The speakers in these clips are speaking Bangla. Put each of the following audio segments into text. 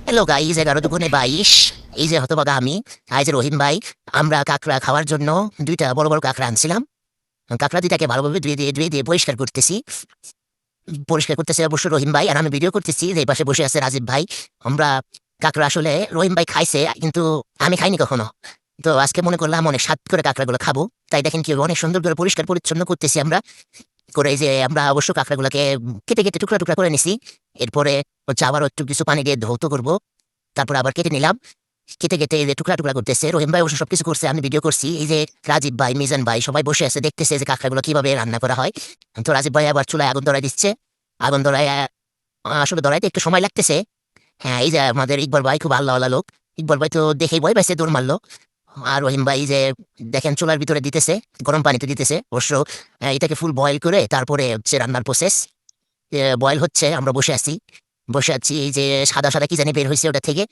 হ্যালো গাইজ, 11 দুগুণে 22। এই যে হতভাগা আমি, আই যে রহিম ভাই, আমরা কাঁকড়া খাওয়ার জন্য দুইটা বড় বড় কাঁকড়া আনছিলাম। কাঁকড়া দুইটাকে ভালোভাবে ধুয়ে দিয়ে পরিষ্কার করতেছি অবশ্য রহিম ভাই, আর আমি ভিডিও করতেছি। যে পাশে বসে আছে রাজীব ভাই। আমরা কাঁকড়া আসলে রহিম ভাই খাইছে, কিন্তু আমি খাইনি কখনো। তো আজকে মনে করলাম অনেক স্বাদ করে কাঁকড়াগুলো খাবো। তাই দেখেন কি অনেক সুন্দর করে পরিষ্কার পরিচ্ছন্ন করতেছি আমরা। করে এই যে আমরা অবশ্য কাঁকড়াগুলোকে কেটে কেটে টুকরা টুকরা করে নিছি। এরপরে হচ্ছে আবার একটু কিছু পানি দিয়ে ধৌত করবো। তারপর আবার কেটে নিলাম। কেটে কেটে এই যে টুকরা টুকরা করতেছে রহিম ভাই, অবশ্য সবকিছু করছে, আমি ভিডিও করছি। এই যে রাজীব ভাই, মিজান ভাই সবাই বসে আছে, দেখতেছে যে কাঁকড়াগুলো কিভাবে রান্না করা হয়। তো রাজীব ভাই আবার চুলায় আগুন ধরাই দিচ্ছে। আগুন ধরায় আসলে ধরাইতে একটু সময় লাগতেছে। হ্যাঁ, এই যে আমাদের ইকবল ভাই খুব আল্লাহ লোক। ইকবল ভাই তো দেখেই ভয় পাইছে, দৌড় মারলো। আর রহিম ভাই যে দেখেন চুলার ভিতরে দিতেছে, গরম পানিতে দিতেছে অবশ্য। এটাকে ফুল বয়েল করে তারপরে হচ্ছে রান্নার প্রসেস। বয়েল হচ্ছে, আমরা বসে আছি। এই যে সাদা সাদা কি জানি বের হয়েছে ওটা থেকে,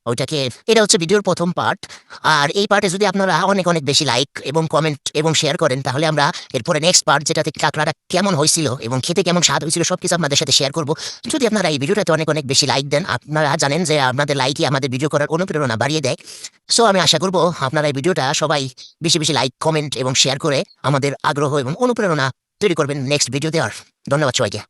ওইটাকে। এটা হচ্ছে ভিডিওর প্রথম পার্ট। আর এই পার্টে যদি আপনারা অনেক অনেক বেশি লাইক এবং কমেন্ট এবং শেয়ার করেন, তাহলে আমরা এরপরে নেক্সট পার্ট, যেটাতে কাঁকড়াটা কেমন হয়েছিল এবং খেতে কেমন স্বাদ হয়েছিল, সবকিছু আপনাদের সাথে শেয়ার করব। যদি আপনারা এই ভিডিওটাতে অনেক অনেক বেশি লাইক দেন, আপনারা জানেন যে আপনাদের লাইকই আমাদের ভিডিও করার অনুপ্রেরণা বাড়িয়ে দেয়। সো আমি আশা করব আপনারা এই ভিডিওটা সবাই বেশি বেশি লাইক, কমেন্ট এবং শেয়ার করে আমাদের আগ্রহ এবং অনুপ্রেরণা তৈরি করবেন নেক্সট ভিডিও দেওয়ার। ধন্যবাদ সবাইকে।